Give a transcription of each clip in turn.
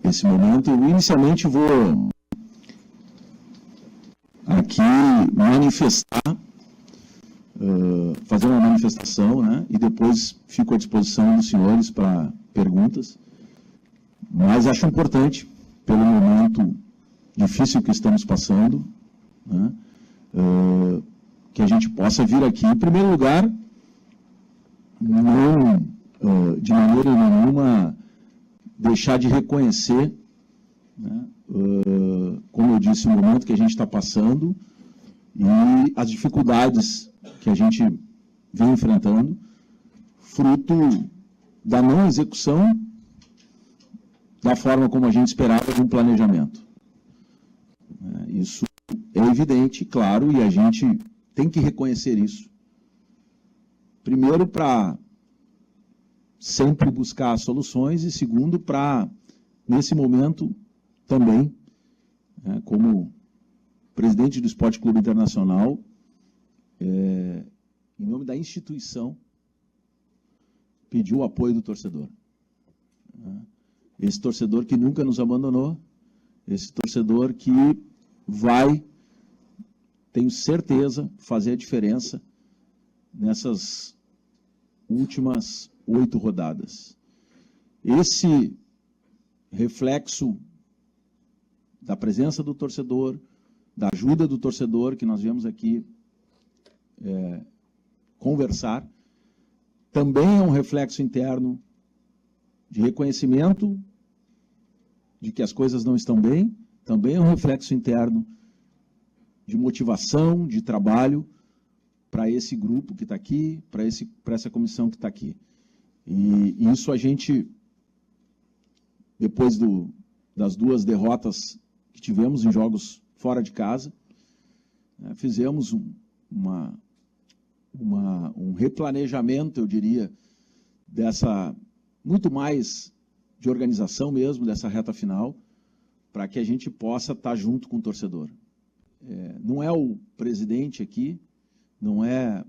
esse momento. Eu inicialmente vou aqui manifestar, fazer uma manifestação, né? E depois fico à disposição dos senhores para perguntas. Mas acho importante, pelo momento difícil que estamos passando, né? Que a gente possa vir aqui, em primeiro lugar, não, de maneira nenhuma, deixar de reconhecer, né, como eu disse, o momento que a gente está passando e as dificuldades que a gente vem enfrentando, fruto da não execução da forma como a gente esperava de um planejamento. Isso é evidente, claro, e a gente tem que reconhecer isso. Primeiro, para sempre buscar soluções, e segundo, para, nesse momento, também, como presidente do Esporte Clube Internacional, em nome da instituição, pedir o apoio do torcedor. Esse torcedor que nunca nos abandonou, esse torcedor que vai, tenho certeza, fazer a diferença nessas últimas 8 rodadas. Esse reflexo da presença do torcedor, da ajuda do torcedor, que nós viemos aqui conversar, também é um reflexo interno de reconhecimento de que as coisas não estão bem, também é um reflexo interno de motivação, de trabalho para esse grupo que está aqui, para essa comissão que está aqui. E isso a gente, depois das 2 derrotas que tivemos em jogos fora de casa, fizemos um replanejamento, eu diria, muito mais de organização mesmo, dessa reta final, para que a gente possa estar junto com o torcedor. Não é o presidente aqui, não é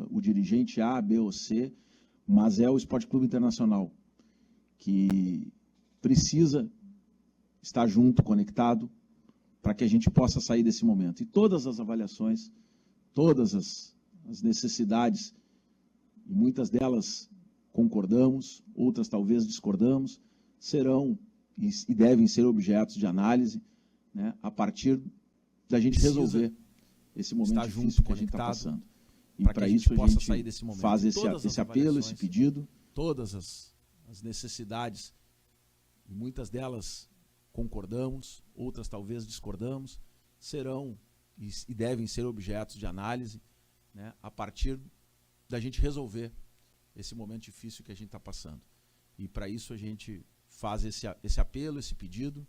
o dirigente A, B ou C, mas é o Esporte Clube Internacional, que precisa estar junto, conectado, para que a gente possa sair desse momento. E todas as avaliações, todas as necessidades, e muitas delas concordamos, outras talvez discordamos, serão e devem ser objetos de análise, né, a partir da gente resolver esse momento difícil que a gente está passando. E para isso a gente faz esse apelo, esse pedido. Todas as necessidades, e muitas delas concordamos, outras talvez discordamos, serão e devem ser objetos de análise, né, a partir da gente resolver esse momento difícil que a gente está passando. E para isso a gente faz esse apelo, esse pedido,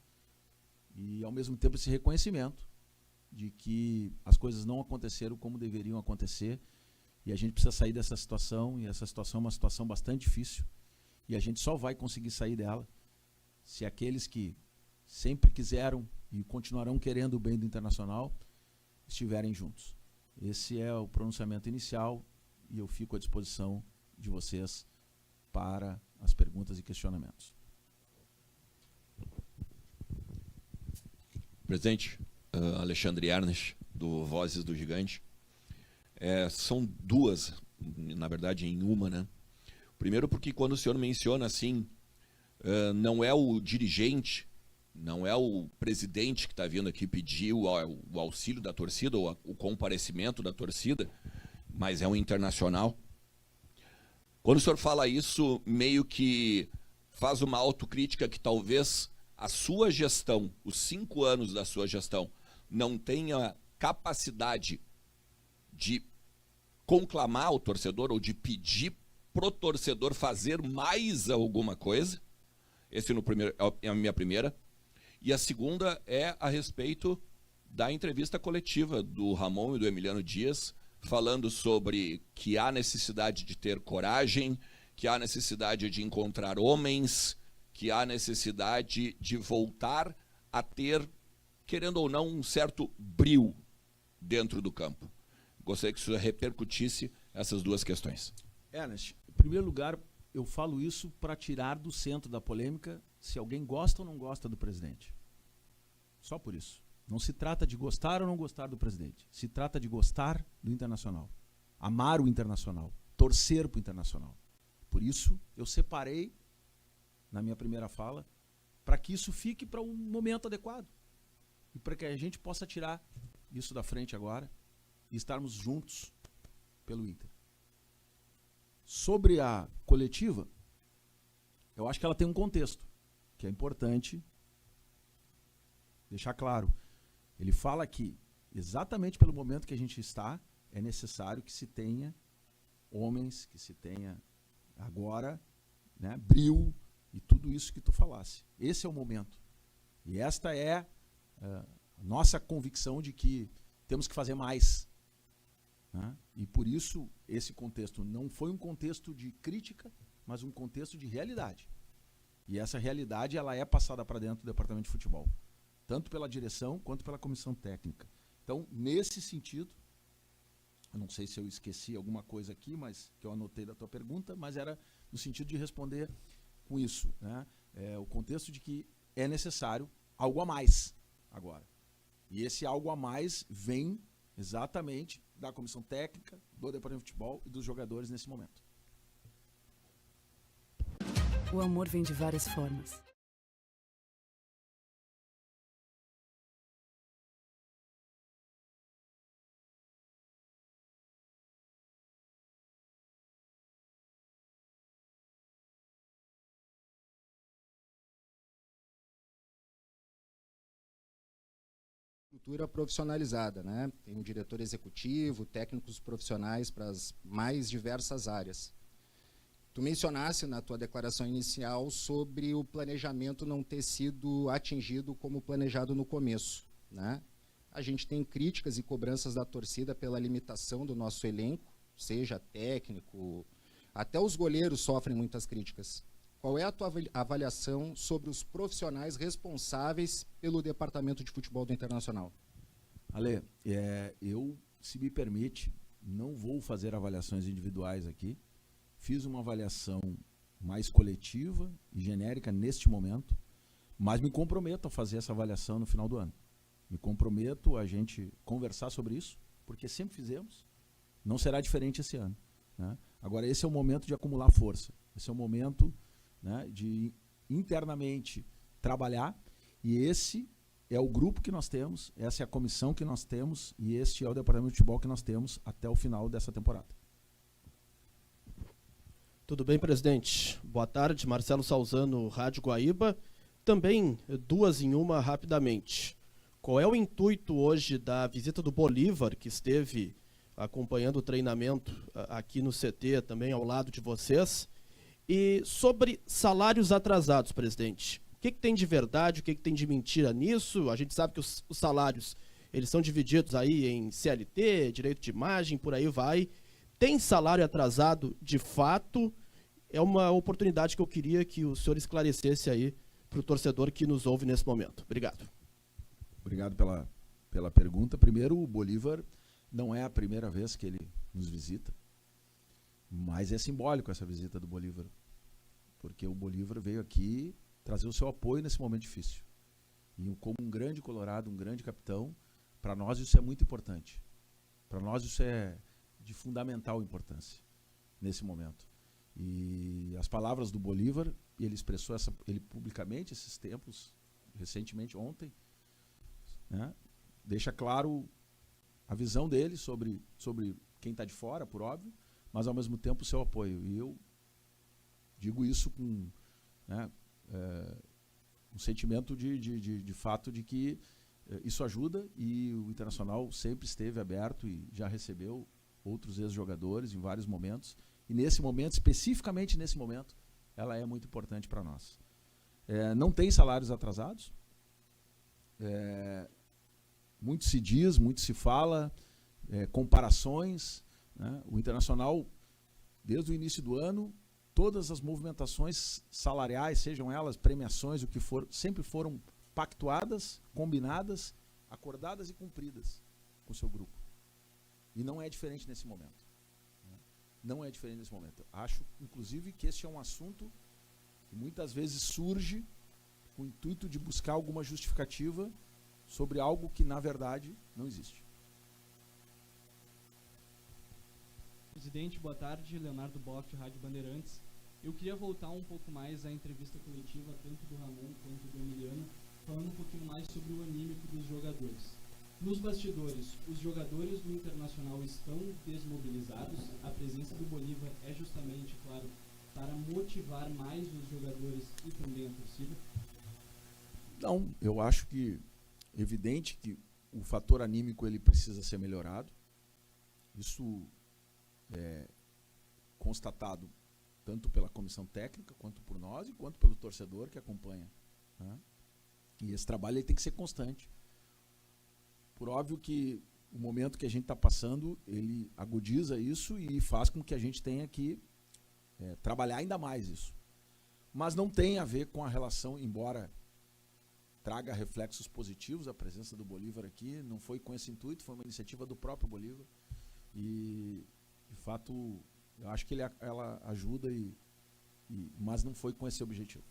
e ao mesmo tempo esse reconhecimento de que as coisas não aconteceram como deveriam acontecer, e a gente precisa sair dessa situação, e essa situação é uma situação bastante difícil, e a gente só vai conseguir sair dela se aqueles que sempre quiseram e continuarão querendo o bem do Internacional estiverem juntos. Esse é o pronunciamento inicial, e eu fico à disposição de vocês para as perguntas e questionamentos. Presidente, Alexandre Ernest, do Vozes do Gigante. São 2, na verdade, em uma, né? Primeiro porque quando o senhor menciona assim, não é o dirigente, não é o presidente que está vindo aqui pedir o auxílio da torcida, ou o comparecimento da torcida, mas é um Internacional. Quando o senhor fala isso, meio que faz uma autocrítica que talvez a sua gestão, os 5 anos da sua gestão, não tenha capacidade de conclamar o torcedor ou de pedir pro torcedor fazer mais alguma coisa. Esse é a minha primeira. E a segunda é a respeito da entrevista coletiva do Ramon e do Emiliano Dias, falando sobre que há necessidade de ter coragem, que há necessidade de encontrar homens, que há necessidade de voltar a ter, querendo ou não, um certo brio dentro do campo. Gostaria que o senhor repercutisse essas 2 questões. Ernest, em primeiro lugar, eu falo isso para tirar do centro da polêmica se alguém gosta ou não gosta do presidente. Só por isso. Não se trata de gostar ou não gostar do presidente. Se trata de gostar do Internacional. Amar o Internacional. Torcer para o Internacional. Por isso, eu separei, na minha primeira fala, para que isso fique para um momento adequado. E para que a gente possa tirar isso da frente agora e estarmos juntos pelo Inter. Sobre a coletiva, eu acho que ela tem um contexto, que é importante deixar claro. Ele fala que, exatamente pelo momento que a gente está, é necessário que se tenha homens, que se tenha agora, né, brio e tudo isso que tu falasse. Esse é o momento. E esta é a nossa convicção de que temos que fazer mais. Né? E por isso, esse contexto não foi um contexto de crítica, mas um contexto de realidade. E essa realidade ela é passada para dentro do departamento de futebol, tanto pela direção quanto pela comissão técnica. Então, nesse sentido, eu não sei se eu esqueci alguma coisa aqui, mas que eu anotei da tua pergunta, mas era no sentido de responder com isso, né? O contexto de que é necessário algo a mais agora. E esse algo a mais vem exatamente da comissão técnica, do departamento de futebol e dos jogadores nesse momento. O amor vem de várias formas. Cultura profissionalizada, né? Tem um diretor executivo, técnicos profissionais para as mais diversas áreas. Tu mencionaste na tua declaração inicial sobre o planejamento não ter sido atingido como planejado no começo, né? A gente tem críticas e cobranças da torcida pela limitação do nosso elenco, seja técnico, até os goleiros sofrem muitas críticas. Qual é a tua avaliação sobre os profissionais responsáveis pelo departamento de futebol do Internacional? Ale, eu, se me permite, não vou fazer avaliações individuais aqui. Fiz uma avaliação mais coletiva e genérica neste momento, mas me comprometo a fazer essa avaliação no final do ano. Me comprometo a gente conversar sobre isso, porque sempre fizemos. Não será diferente esse ano, né? Agora, esse é o momento de acumular força. Esse é o momento, né, de internamente trabalhar, e esse é o grupo que nós temos, essa é a comissão que nós temos e este é o departamento de futebol que nós temos até o final dessa temporada. Tudo bem, presidente? Boa tarde, Marcelo Salzano, Rádio Guaíba. Também duas em uma rapidamente. Qual é o intuito hoje da visita do Bolívar, que esteve acompanhando o treinamento aqui no CT, também ao lado de vocês? E sobre salários atrasados, presidente, o que tem de verdade, o que tem de mentira nisso? A gente sabe que os salários eles são divididos aí em CLT, direito de imagem, por aí vai. Tem salário atrasado de fato? É uma oportunidade que eu queria que o senhor esclarecesse aí para o torcedor que nos ouve nesse momento. Obrigado. Obrigado pela pergunta. Primeiro, o Bolívar não é a primeira vez que ele nos visita. Mas é simbólico essa visita do Bolívar, porque o Bolívar veio aqui trazer o seu apoio nesse momento difícil. E como um grande colorado, um grande capitão, para nós isso é muito importante. Para nós isso é de fundamental importância nesse momento. E as palavras do Bolívar, ele expressou ele publicamente esses tempos, recentemente, ontem, né, deixa claro a visão dele sobre quem está de fora, por óbvio, mas ao mesmo tempo o seu apoio. E eu digo isso com, né, um sentimento de fato de que isso ajuda, e o Internacional sempre esteve aberto e já recebeu outros ex-jogadores em vários momentos. E nesse momento, especificamente nesse momento, ela é muito importante para nós. Não tem salários atrasados. Muito se diz, muito se fala, comparações, né? O Internacional, desde o início do ano, todas as movimentações salariais, sejam elas premiações, o que for, sempre foram pactuadas, combinadas, acordadas e cumpridas com o seu grupo. E não é diferente nesse momento. Né? Não é diferente nesse momento. Acho, inclusive, que esse é um assunto que muitas vezes surge com o intuito de buscar alguma justificativa sobre algo que, na verdade, não existe. Presidente, boa tarde. Leonardo Boff, Rádio Bandeirantes. Eu queria voltar um pouco mais à entrevista coletiva, tanto do Ramon quanto do Emiliano, falando um pouquinho mais sobre o anímico dos jogadores. Nos bastidores, os jogadores do Internacional estão desmobilizados. A presença do Bolívar é justamente, claro, para motivar mais os jogadores e também a torcida? Não, eu acho que é evidente que o fator anímico ele precisa ser melhorado. Isso é constatado tanto pela comissão técnica, quanto por nós, e quanto pelo torcedor que acompanha, né? E esse trabalho ele tem que ser constante. Por óbvio que o momento que a gente está passando, ele agudiza isso e faz com que a gente tenha que trabalhar ainda mais isso. Mas não tem a ver com a relação, embora traga reflexos positivos a presença do Bolívar aqui, não foi com esse intuito, foi uma iniciativa do próprio Bolívar. E, de fato, eu acho que ela ajuda, mas não foi com esse objetivo.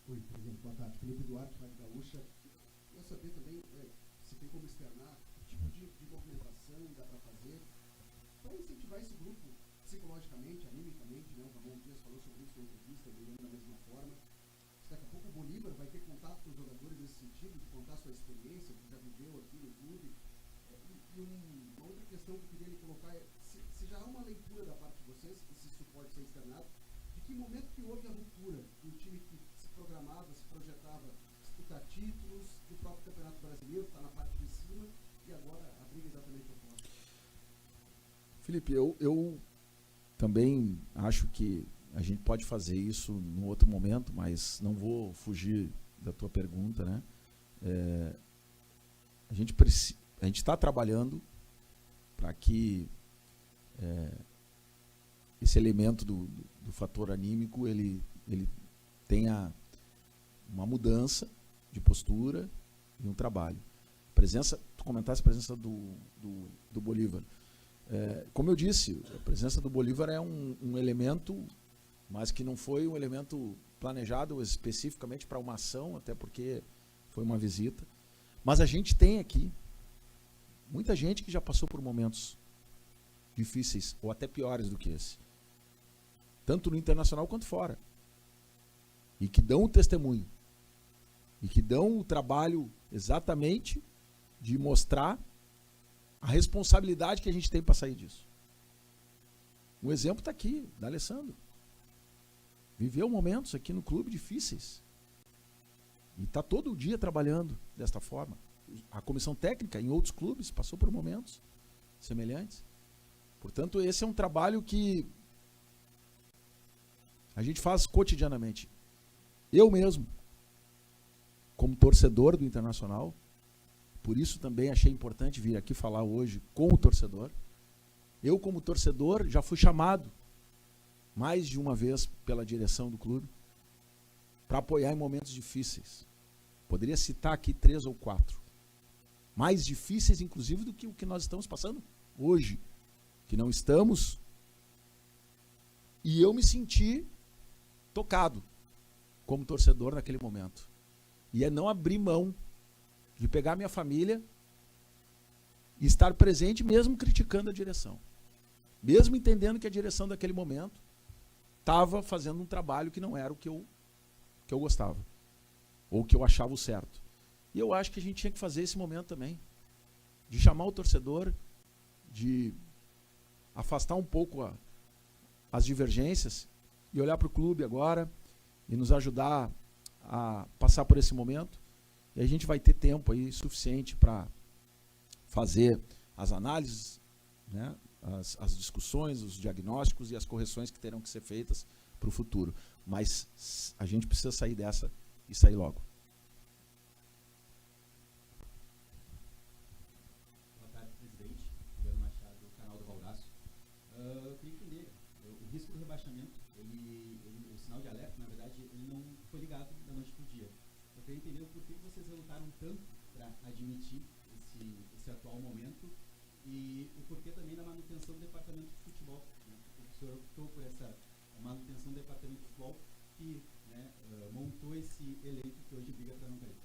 Oi, presidente, boa tarde. Felipe Duarte, Rádio Gaúcha. Queria saber também se tem como externar que tipo de movimentação dá para fazer para incentivar esse grupo psicologicamente, animicamente, né? O Ramon Dias falou sobre isso na entrevista, eu da mesma forma. Se daqui a pouco o Bolívar vai ter contato com os jogadores nesse sentido, de contar sua experiência, que já viveu aqui no clube. Uma outra questão que eu queria lhe colocar é se já há uma leitura da parte de vocês, e se isso pode ser externado, de que momento que houve a ruptura do time que se programava, se projetava disputar títulos, do próprio Campeonato Brasileiro, está na parte de cima, e agora a briga exatamente oposta. Felipe, eu também acho que a gente pode fazer isso num outro momento, mas não vou fugir da tua pergunta, né? A gente está trabalhando para que esse elemento do fator anímico ele tenha uma mudança de postura e um trabalho. Tu comentaste a presença do Bolívar. Como eu disse, a presença do Bolívar é um elemento, mas que não foi um elemento planejado especificamente para uma ação, até porque foi uma visita. Mas a gente tem aqui muita gente que já passou por momentos difíceis, ou até piores do que esse. Tanto no Internacional quanto fora. E que dão o testemunho. E que dão o trabalho exatamente de mostrar a responsabilidade que a gente tem para sair disso. Um exemplo está aqui, da Alessandro. Viveu momentos aqui no clube difíceis. E está todo dia trabalhando desta forma. A comissão técnica, em outros clubes, passou por momentos semelhantes. Portanto, esse é um trabalho que a gente faz cotidianamente. Eu mesmo, como torcedor do Internacional, por isso também achei importante vir aqui falar hoje com o torcedor. Eu, como torcedor, já fui chamado mais de uma vez pela direção do clube para apoiar em momentos difíceis. Poderia citar aqui 3 ou 4. Mais difíceis, inclusive, do que o que nós estamos passando hoje. Que não estamos. E eu me senti tocado como torcedor naquele momento. E é não abrir mão de pegar minha família e estar presente mesmo criticando a direção. Mesmo entendendo que a direção daquele momento estava fazendo um trabalho que não era o que eu gostava. Ou que eu achava o certo. E eu acho que a gente tinha que fazer esse momento também. De chamar o torcedor, de afastar um pouco as divergências e olhar para o clube agora e nos ajudar a passar por esse momento. E a gente vai ter tempo aí suficiente para fazer as análises, né, as discussões, os diagnósticos e as correções que terão que ser feitas para o futuro. Mas a gente precisa sair dessa e sair logo. Boa tarde, presidente. Juliano Machado, do canal do Valdaço. Eu queria entender, o risco do rebaixamento, o sinal de alerta, na verdade, ele não foi ligado da noite para o dia. Eu queria entender o porquê que vocês relutaram tanto para admitir esse atual momento e o porquê também da manutenção do departamento de futebol. Né? O senhor optou por essa manutenção do departamento de futebol, que, né, montou esse elenco que hoje briga para não cair?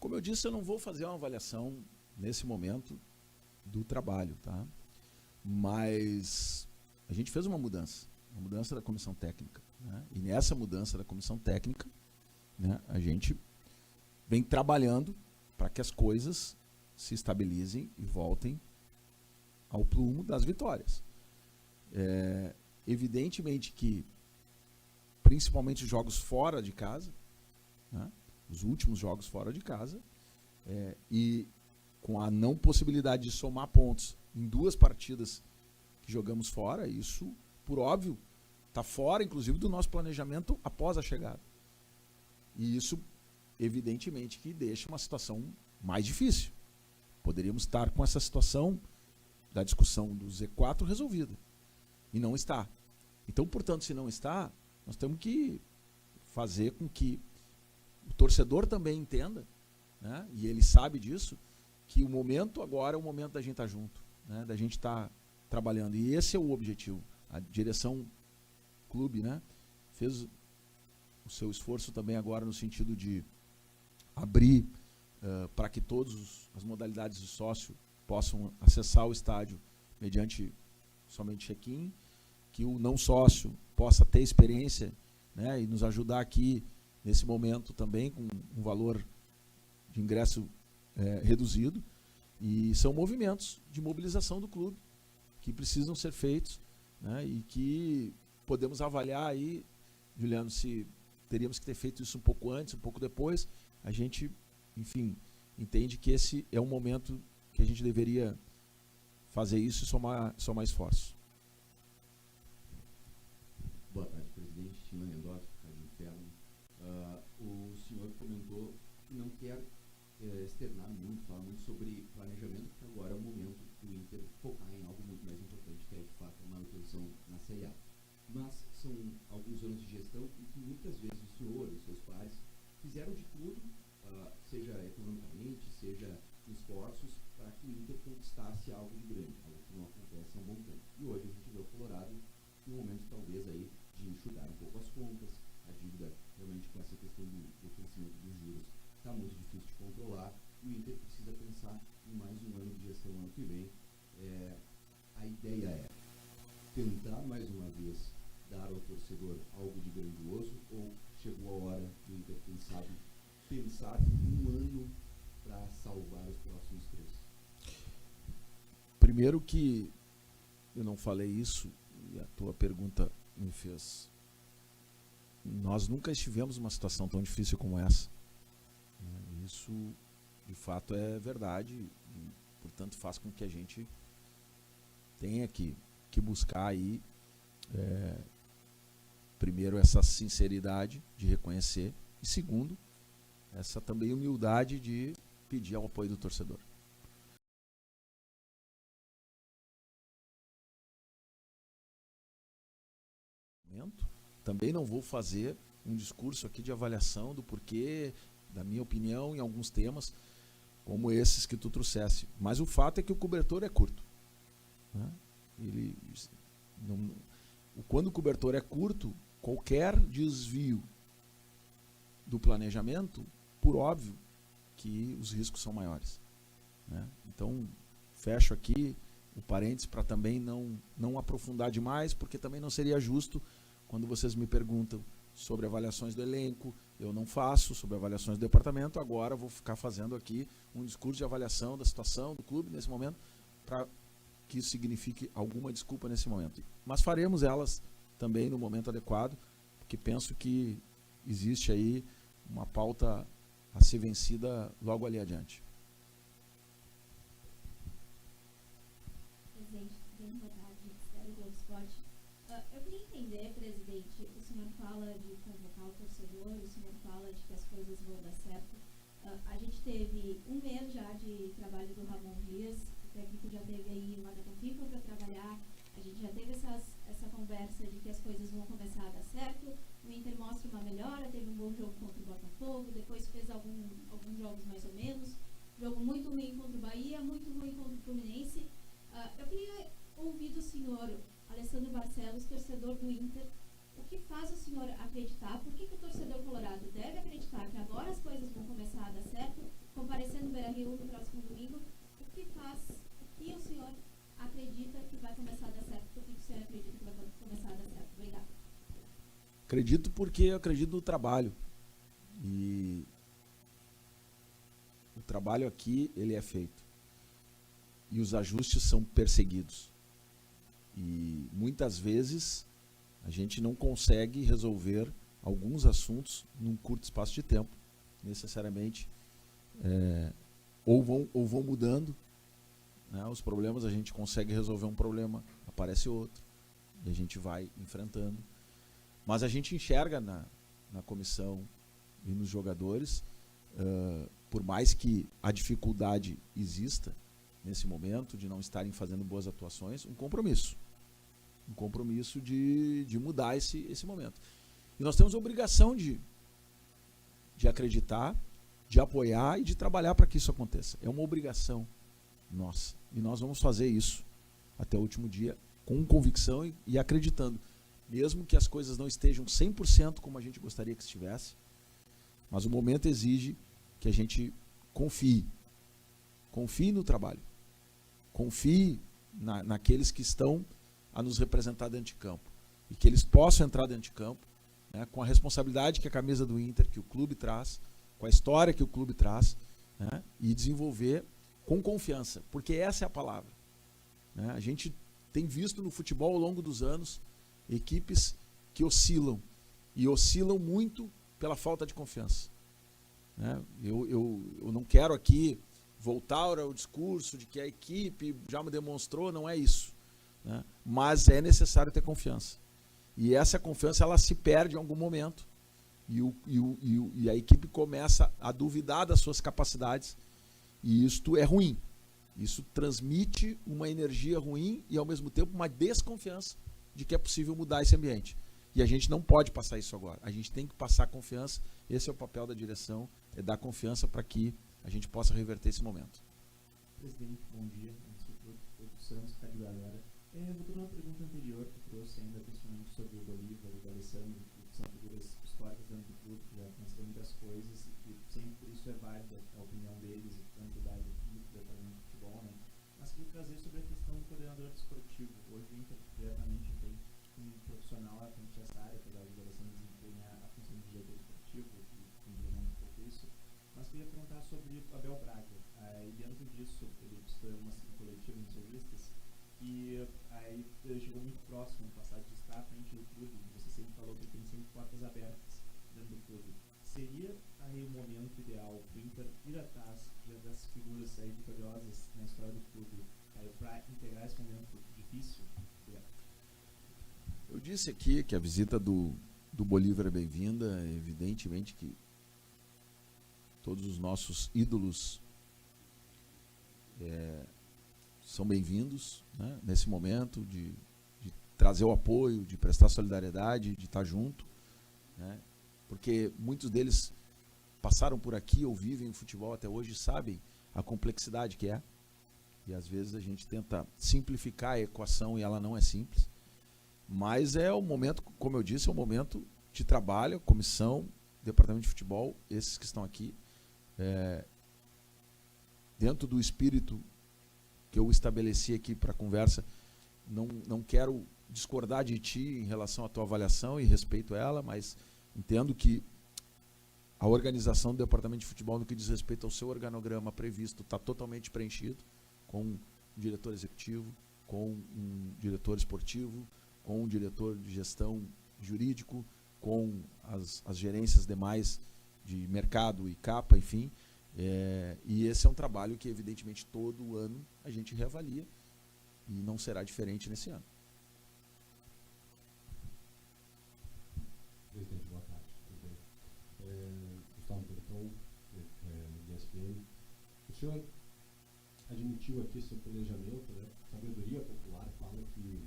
Como eu disse, eu não vou fazer uma avaliação nesse momento do trabalho, tá? Mas a gente fez uma mudança da comissão técnica, né? E nessa mudança da comissão técnica, né, a gente vem trabalhando para que as coisas se estabilizem e voltem ao prumo das vitórias. Evidentemente que, principalmente os jogos fora de casa, né, os últimos jogos fora de casa, e com a não possibilidade de somar pontos em 2 partidas que jogamos fora, isso, por óbvio, está fora, inclusive, do nosso planejamento após a chegada. E isso, evidentemente, que deixa uma situação mais difícil. Poderíamos estar com essa situação da discussão do Z4 resolvida. E não está. Então, portanto, se não está, nós temos que fazer com que o torcedor também entenda, né, e ele sabe disso, que o momento agora é o momento da gente estar junto, né, da gente estar trabalhando. E esse é o objetivo. A direção clube, né, fez o seu esforço também agora no sentido de abrir para que todas as modalidades de sócio possam acessar o estádio mediante somente check-in, que o não sócio possa ter experiência, né, e nos ajudar aqui nesse momento também com um valor de ingresso reduzido. E são movimentos de mobilização do clube que precisam ser feitos, né, e que podemos avaliar aí, Juliano, se teríamos que ter feito isso um pouco antes, um pouco depois. A gente, enfim, entende que esse é um momento que a gente deveria fazer isso e somar esforços. Boa tarde, presidente. Tina Mendonça, Rádio Inferno. O senhor comentou que não quer externar muito, falar muito sobre planejamento, porque agora é o momento do Inter focar em algo muito mais importante, que é, de fato, a manutenção na Série A. Mas são alguns anos de gestão em que muitas vezes o senhor e os seus pares fizeram de tudo, seja economicamente, seja esforços, para que o Inter conquistasse algo de grande, algo que não acontece há um bom tempo. E hoje a gente vê o Colorado em um momento talvez aí de enxugar um pouco as contas, a dívida realmente com essa questão do crescimento dos juros está muito difícil de controlar, e o Inter precisa pensar em mais um ano de gestão ano que vem. A ideia é tentar mais uma vez dar ao torcedor algo de grandioso, ou chegou a hora do Inter, quem sabe, pensar em um ano para salvar os próximos 3? Primeiro que eu não falei isso, e a tua pergunta me fez. Nós nunca estivemos numa situação tão difícil como essa. Isso, de fato, é verdade, e, portanto, faz com que a gente tenha que buscar aí, primeiro, essa sinceridade de reconhecer, e segundo, essa também humildade de pedir ao apoio do torcedor. Também não vou fazer um discurso aqui de avaliação do porquê, da minha opinião em alguns temas, como esses que tu trouxesse. Mas o fato é que o cobertor é curto, né? Quando o cobertor é curto, qualquer desvio do planejamento, por óbvio, que os riscos são maiores, né? Então, fecho aqui o parênteses para também não aprofundar demais, porque também não seria justo quando vocês me perguntam sobre avaliações do elenco, eu não faço, sobre avaliações do departamento, agora vou ficar fazendo aqui um discurso de avaliação da situação do clube nesse momento, para que isso signifique alguma desculpa nesse momento. Mas faremos elas também no momento adequado, porque penso que existe aí uma pauta a ser vencida logo ali adiante. Presidente, bem boa tarde, Estéreo Globo Esporte. Eu queria entender, presidente, o senhor fala de convocar o torcedor, o senhor fala de que as coisas vão dar certo. A gente teve um mês já de trabalho do Ramon Dias, o técnico já teve aí uma data FIFA para trabalhar, a gente já teve essa conversa de que as coisas vão começar a dar certo, o Inter mostra uma melhora, teve um bom jogo contra o Botafogo, depois fez alguns jogos mais ou menos, jogo muito ruim contra o Bahia, muito ruim contra o Fluminense. Eu queria ouvir do senhor Alessandro Barcelos, torcedor do Inter, o que faz o senhor senhor acreditar, por que o torcedor colorado deve acreditar que agora as coisas vão começar a dar certo, comparecendo no Beira-Rio no próximo domingo, o que o senhor acredita que vai começar a dar certo? Por que o senhor acredita que vai começar a dar certo? Obrigada. Acredito porque eu acredito no trabalho. E o trabalho aqui, ele é feito. E os ajustes são perseguidos. E muitas vezes a gente não consegue resolver alguns assuntos num curto espaço de tempo. Necessariamente, ou vão mudando, né? Os problemas, a gente consegue resolver um problema, aparece outro, e a gente vai enfrentando. Mas a gente enxerga na comissão e nos jogadores, por mais que a dificuldade exista nesse momento, de não estarem fazendo boas atuações, um compromisso de mudar esse momento. E nós temos a obrigação de acreditar, de apoiar e de trabalhar para que isso aconteça. É uma obrigação nossa. E nós vamos fazer isso até o último dia, com convicção e acreditando. Mesmo que as coisas não estejam 100% como a gente gostaria que estivesse, mas o momento exige que a gente confie no trabalho, confie naqueles que estão a nos representar dentro de campo, e que eles possam entrar dentro de campo, né, com a responsabilidade que a camisa do Inter, que o clube traz, com a história que o clube traz, né, e desenvolver com confiança, porque essa é a palavra, né? A gente tem visto no futebol ao longo dos anos equipes que oscilam, e oscilam muito pela falta de confiança, né? Eu não quero aqui voltar ao discurso de que a equipe já me demonstrou, não é isso, né? Mas é necessário ter confiança, e essa confiança ela se perde em algum momento, e a equipe começa a duvidar das suas capacidades, e isto é ruim. Isso transmite uma energia ruim e ao mesmo tempo uma desconfiança de que é possível mudar esse ambiente. E a gente não pode passar isso agora. A gente tem que passar confiança. Esse é o papel da direção, é dar confiança para que a gente possa reverter esse momento. Presidente, bom dia. Antes de tudo, Pedro Santos, Rádio Galera. Voltando à pergunta anterior que trouxe ainda principalmente sobre o Bolívar e o Alessandro, que são figuras históricas dentro do clube, que já aconteceram muitas coisas e que sempre por isso é válida a opinião deles, tanto da equipe, do departamento de futebol, né? Mas queria trazer sobre a questão do coordenador desportivo. Hoje o Inter diretamente tem um profissional à frente dessa área, apesar do Alessandro desempenhar a função de diretor desportivo, que complementa um pouco isso. Mas queria perguntar sobre o Abel Braga. E dentro disso, ele estudou uma coletiva em entrevistas, e aí chegou muito próximo no passado de estar à frente do clube. Você sempre falou que tem sempre portas abertas dentro do clube. Seria aí o momento ideal para o Inter ir atrás das figuras aí vitoriosas na história do clube para integrar esse momento difícil? Eu disse aqui que a visita do Bolívar é bem-vinda. Evidentemente que todos os nossos ídolos são bem-vindos, né, nesse momento de trazer o apoio, de prestar solidariedade, de estar junto, né, porque muitos deles passaram por aqui ou vivem o futebol até hoje e sabem a complexidade que é, e às vezes a gente tenta simplificar a equação e ela não é simples, mas é o momento, como eu disse, é um momento de trabalho, comissão, departamento de futebol, esses que estão aqui, dentro do espírito que eu estabeleci aqui para a conversa. Não quero discordar de ti em relação à tua avaliação e respeito ela, mas entendo que a organização do departamento de futebol, no que diz respeito ao seu organograma previsto, está totalmente preenchido, com um diretor executivo, com um diretor esportivo, com um diretor de gestão jurídico, com as gerências demais de mercado e capa, enfim. E esse é um trabalho que, evidentemente, todo ano a gente reavalia, e não será diferente nesse ano. Presidente, boa tarde. Tudo bem? Gustavo Berton, ESPN. O senhor admitiu aqui seu planejamento, né? Sabedoria popular fala que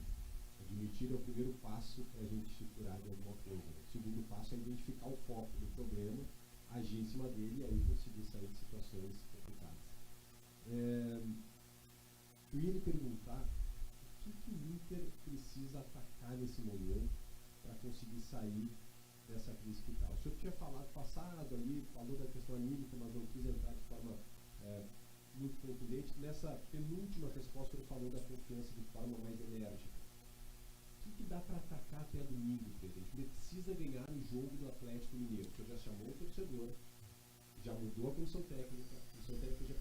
admitir é o primeiro passo para a gente se curar de alguma coisa. O segundo passo é identificar o foco do problema, agir em cima dele e aí conseguir sair de situações complicadas. Eu ia lhe perguntar o que o Inter precisa atacar nesse momento para conseguir sair dessa crise que está. O senhor tinha falado passado ali, falou da questão anímica, mas não quis entrar de forma muito contundente. Nessa penúltima resposta, ele falou da confiança de forma mais enérgica. O que dá para atacar até domingo, presidente? Precisa ganhar o jogo do Atlético Mineiro. O senhor já chamou o torcedor, já mudou a comissão técnica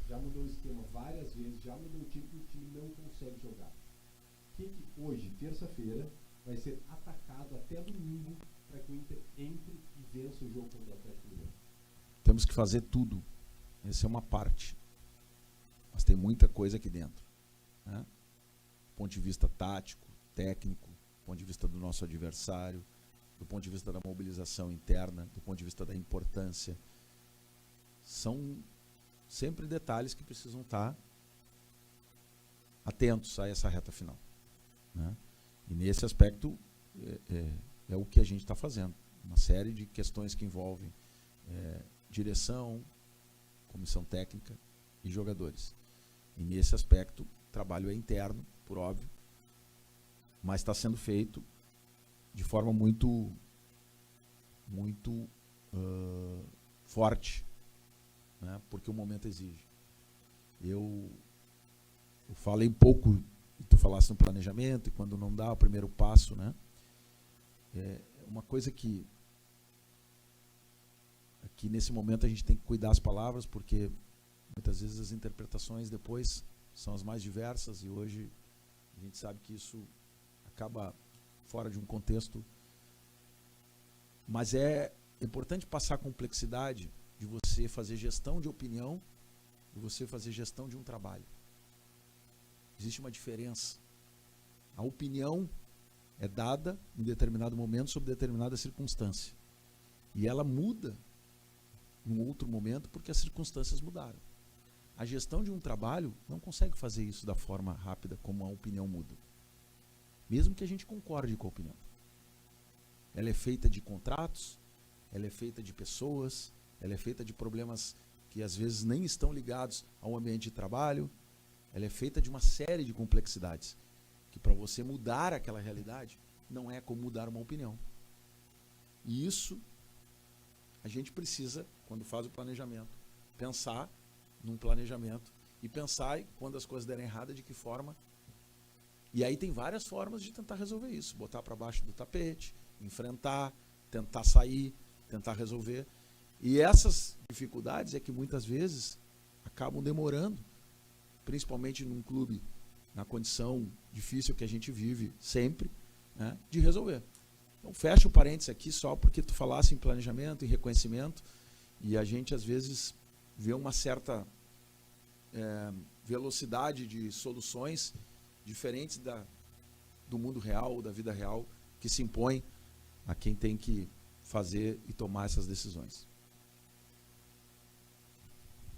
já mudou o esquema várias vezes, já mudou o time não consegue jogar. O que hoje, terça-feira, vai ser atacado até domingo para que o Inter entre e vença o jogo contra o Atlético Mineiro? Temos que fazer tudo. Essa é uma parte. Mas tem muita coisa aqui dentro, né? Do ponto de vista tático, técnico, do ponto de vista do nosso adversário, do ponto de vista da mobilização interna, do ponto de vista da importância. São sempre detalhes que precisam estar atentos a essa reta final, né? E nesse aspecto é o que a gente está fazendo. Uma série de questões que envolvem direção, comissão técnica e jogadores. E nesse aspecto, o trabalho é interno, por óbvio, mas está sendo feito de forma muito forte, né? Porque o momento exige. Eu falei um pouco, tu falaste no planejamento, e quando não dá o primeiro passo, né? É uma coisa que aqui nesse momento a gente tem que cuidar as palavras, porque muitas vezes as interpretações depois são as mais diversas, e hoje a gente sabe que isso acaba fora de um contexto. Mas é importante passar a complexidade de você fazer gestão de opinião e você fazer gestão de um trabalho. Existe uma diferença. A opinião é dada em determinado momento sob determinada circunstância. E ela muda em um outro momento porque as circunstâncias mudaram. A gestão de um trabalho não consegue fazer isso da forma rápida como a opinião muda. Mesmo que a gente concorde com a opinião. Ela é feita de contratos, ela é feita de pessoas, ela é feita de problemas que às vezes nem estão ligados ao ambiente de trabalho, ela é feita de uma série de complexidades, que para você mudar aquela realidade, não é como mudar uma opinião. E isso, a gente precisa, quando faz o planejamento, pensar num planejamento e pensar, quando as coisas derem errada, de que forma. E aí tem várias formas de tentar resolver isso. Botar para baixo do tapete, enfrentar, tentar sair, tentar resolver. E essas dificuldades é que muitas vezes acabam demorando, principalmente num clube, na condição difícil que a gente vive sempre, né, de resolver. Então fecha o parênteses aqui só porque tu falasse em planejamento, em reconhecimento, e a gente às vezes vê uma certa velocidade de soluções diferentes do mundo real, da vida real, que se impõe a quem tem que fazer e tomar essas decisões.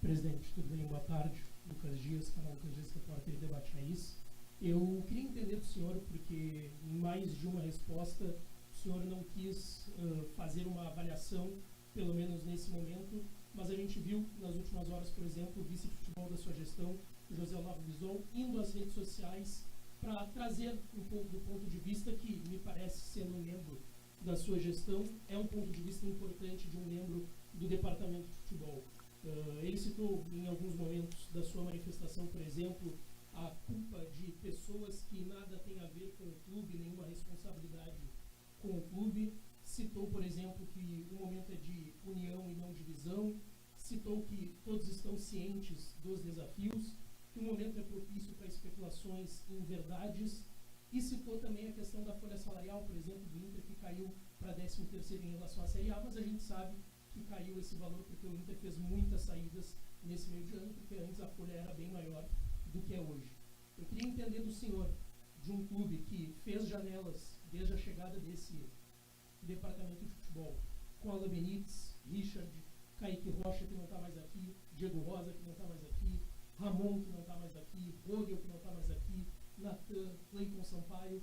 Presidente, tudo bem? Boa tarde. Lucas Dias, canal Lucas Dias, repórter de Debate Raiz. Eu queria entender do senhor, porque em mais de uma resposta o senhor não quis fazer uma avaliação, pelo menos nesse momento, mas a gente viu nas últimas horas, por exemplo, o vice de futebol da sua gestão, José Olavo Bison, indo às redes sociais para trazer um pouco do ponto de vista que, me parece, sendo um membro da sua gestão, é um ponto de vista importante de um membro do departamento de futebol. Ele citou em alguns momentos da sua manifestação, por exemplo, a culpa de pessoas que nada têm a ver com o clube, nenhuma responsabilidade com o clube. Citou, por exemplo, que o momento é de união e não divisão. Citou que todos estão cientes dos desafios, que o momento é propício para especulações em verdades. E citou também a questão da folha salarial, por exemplo, do Inter, que caiu para 13º em relação à Série A, mas a gente sabe que caiu esse valor porque o Inter fez muitas saídas nesse meio de ano, porque antes a folha era bem maior do que é hoje. Eu queria entender do senhor, de um clube que fez janelas desde a chegada desse departamento de futebol, com Alan Benítez, Richard, Kaique Rocha, que não está mais aqui, Diego Rosa, que não está mais aqui, Ramon, que não está mais aqui, Rogel, que não está mais aqui, Natan, Cleiton Sampaio.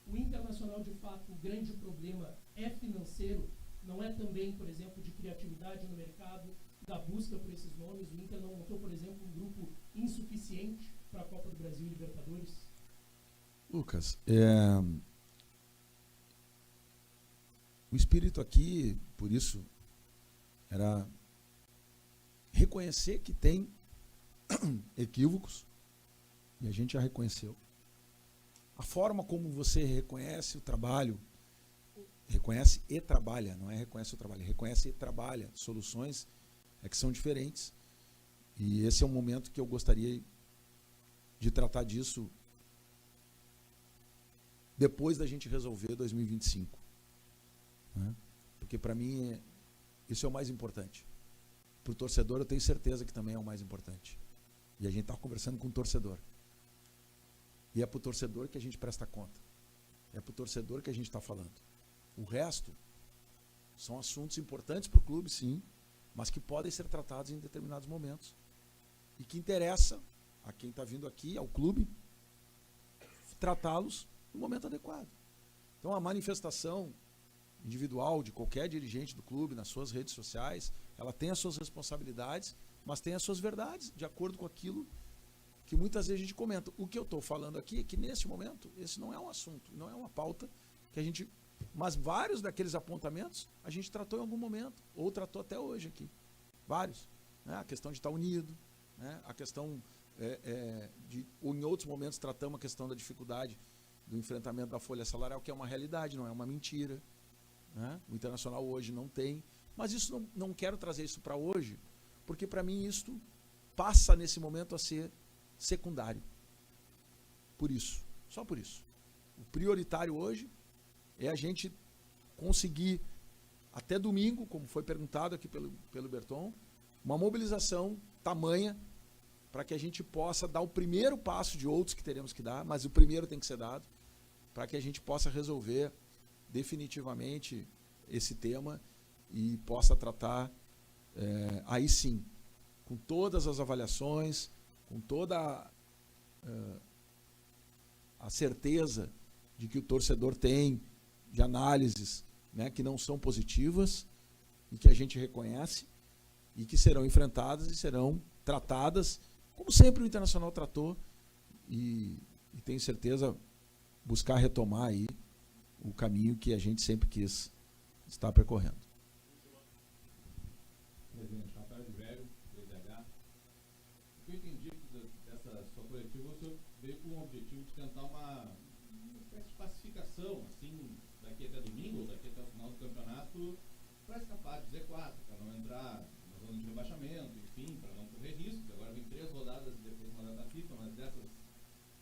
O Internacional, de fato, o grande problema é financeiro, não é também, por exemplo, de criatividade no mercado, da busca por esses nomes. O Inter não montou, por exemplo, um grupo insuficiente para a Copa do Brasil e Libertadores? Lucas, O espírito aqui, por isso, era reconhecer que tem equívocos, e a gente já reconheceu. A forma como você reconhece o trabalho, reconhece e trabalha, não é reconhece o trabalho, reconhece e trabalha soluções é que são diferentes. E esse é um momento que eu gostaria de tratar disso depois da gente resolver 2025. Né? Porque para mim isso é o mais importante. Para o torcedor eu tenho certeza que também é o mais importante. E a gente está conversando com o torcedor. E é para o torcedor que a gente presta conta. É para o torcedor que a gente está falando. O resto são assuntos importantes para o clube, sim, mas que podem ser tratados em determinados momentos. E que interessa a quem está vindo aqui, ao clube, tratá-los no momento adequado. Então a manifestação individual de qualquer dirigente do clube nas suas redes sociais, ela tem as suas responsabilidades, mas tem as suas verdades, de acordo com aquilo que muitas vezes a gente comenta. O que eu estou falando aqui é que nesse momento, esse não é um assunto, não é uma pauta que a gente... Mas vários daqueles apontamentos a gente tratou em algum momento, ou tratou até hoje aqui. Vários. Né? A questão de estar unido, né? A questão ou em outros momentos tratamos a questão da dificuldade do enfrentamento da folha salarial, que é uma realidade, não é uma mentira. Né? O Internacional hoje não tem. Mas isso não quero trazer isso para hoje, porque para mim isso passa nesse momento a ser secundário. Por isso, só por isso. O prioritário hoje é a gente conseguir, até domingo, como foi perguntado aqui pelo Berton, uma mobilização tamanha para que a gente possa dar o primeiro passo de outros que teremos que dar, mas o primeiro tem que ser dado, para que a gente possa resolver definitivamente esse tema e possa tratar, aí sim, com todas as avaliações, com toda a certeza de que o torcedor tem, de análises, né, que não são positivas e que a gente reconhece e que serão enfrentadas e serão tratadas como sempre o Internacional tratou e tenho certeza buscar retomar aí o caminho que a gente sempre quis estar percorrendo. Presidente, Rafael de Velho, 2H. O que eu entendi dessa sua coletiva, o senhor veio com o objetivo de tentar uma espécie de pacificação, assim, daqui até domingo, ou daqui até o final do campeonato, para escapar de Z4, para não entrar na zona de rebaixamento, enfim, para não correr riscos. Agora vem 3 rodadas depois da rodada da FIFA, mas dessas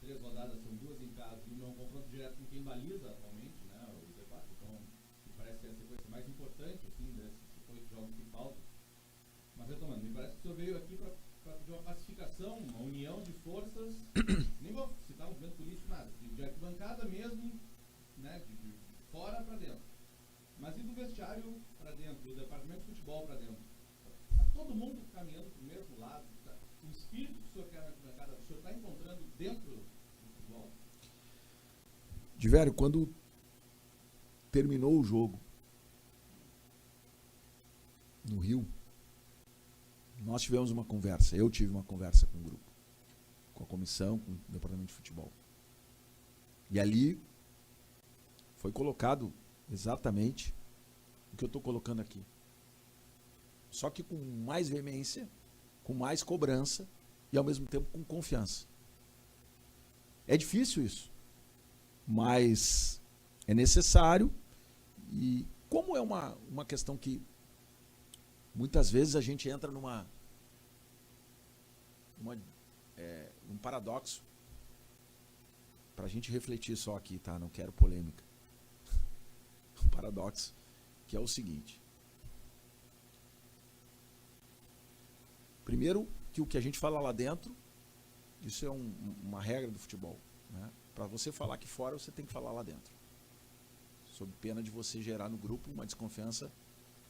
3 rodadas são 2 em casa e uma é um confronto direto com quem baliza atualmente, né, o Z4. Então, me parece que é a sequência mais importante, assim, desses 8 jogos que faltam. Mas retomando, me parece que o senhor veio aqui para pedir uma pacificação, uma união de forças, nem vou citar um movimento político, nada, de arquibancada mesmo, né, de fora para dentro. Mas e do vestiário para dentro, do departamento de futebol para dentro? Está todo mundo caminhando para o mesmo lado? Tá? O espírito que o senhor quer na arquibancada, o senhor está encontrando dentro do futebol? Diverio, quando terminou o jogo no Rio, nós tivemos uma conversa, eu tive uma conversa com o grupo, com a comissão, com o departamento de futebol. E ali foi colocado exatamente o que eu estou colocando aqui. Só que com mais veemência, com mais cobrança e ao mesmo tempo com confiança. É difícil isso, mas é necessário e como é uma questão que muitas vezes a gente entra num paradoxo, para a gente refletir só aqui, tá? Não quero polêmica. Um paradoxo, que é o seguinte. Primeiro, que o que a gente fala lá dentro, isso é uma regra do futebol. Né? Para você falar aqui fora, você tem que falar lá dentro. Sob pena de você gerar no grupo uma desconfiança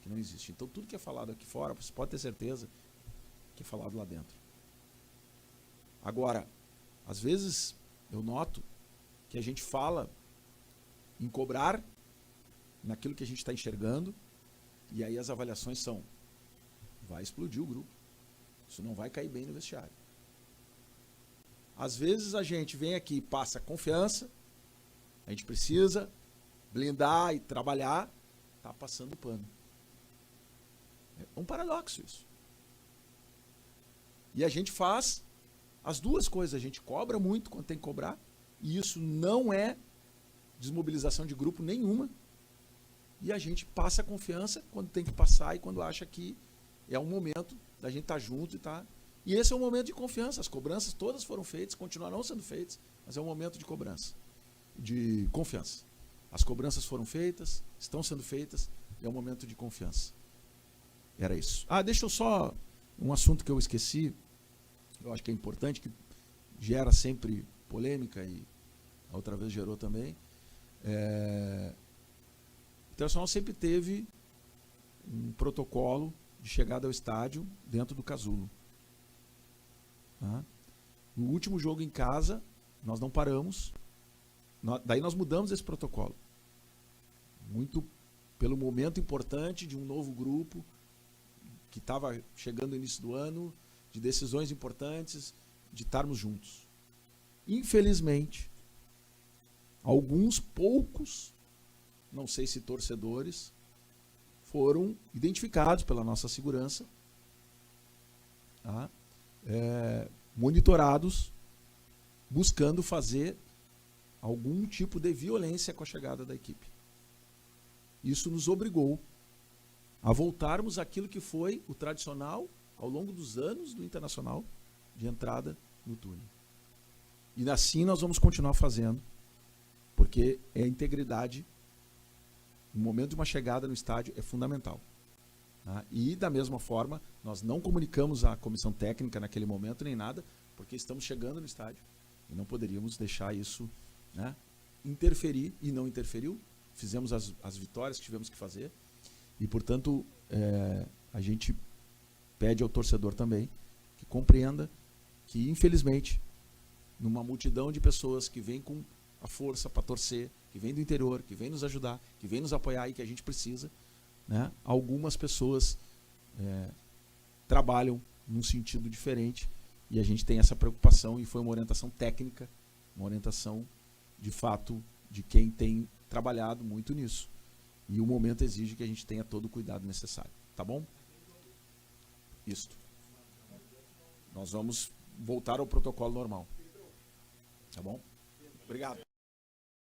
que não existe. Então, tudo que é falado aqui fora, você pode ter certeza que é falado lá dentro. Agora, às vezes, eu noto que a gente fala em cobrar naquilo que a gente está enxergando, e aí as avaliações são: vai explodir o grupo, isso não vai cair bem no vestiário. Às vezes a gente vem aqui e passa confiança, a gente precisa blindar e trabalhar está passando pano. É um paradoxo isso. E a gente faz as duas coisas. A gente cobra muito quando tem que cobrar, e isso não é desmobilização de grupo nenhuma. E a gente passa a confiança quando tem que passar e quando acha que é um momento da gente estar junto e tá. E esse é um momento de confiança. As cobranças todas foram feitas, continuarão sendo feitas, mas é um momento de cobrança, de confiança. As cobranças foram feitas, estão sendo feitas, e é um momento de confiança. Era isso. Deixa eu só... Um assunto que eu esqueci, eu acho que é importante, que gera sempre polêmica, e a outra vez gerou também. O Internacional sempre teve um protocolo de chegada ao estádio dentro do casulo. Tá? No último jogo em casa, nós não paramos. Daí nós mudamos esse protocolo. Muito pelo momento importante de um novo grupo que estava chegando no início do ano, de decisões importantes, de estarmos juntos. Infelizmente, alguns poucos, não sei se torcedores, foram identificados pela nossa segurança, tá? Monitorados, buscando fazer algum tipo de violência com a chegada da equipe. Isso nos obrigou a voltarmos àquilo que foi o tradicional, ao longo dos anos do Internacional, de entrada no túnel. E assim nós vamos continuar fazendo, porque a integridade, no momento de uma chegada no estádio, é fundamental. Tá? E, da mesma forma, nós não comunicamos à comissão técnica naquele momento nem nada, porque estamos chegando no estádio. E não poderíamos deixar isso, né, interferir, e não interferiu. Fizemos as vitórias que tivemos que fazer. E, portanto, a gente pede ao torcedor também que compreenda que, infelizmente, numa multidão de pessoas que vêm com a força para torcer, que vem do interior, que vem nos ajudar, que vem nos apoiar e que a gente precisa, né, algumas pessoas trabalham num sentido diferente, e a gente tem essa preocupação, e foi uma orientação técnica, uma orientação de fato de quem tem trabalhado muito nisso. E o momento exige que a gente tenha todo o cuidado necessário. Tá bom? Isto. Nós vamos voltar ao protocolo normal. Tá bom? Obrigado.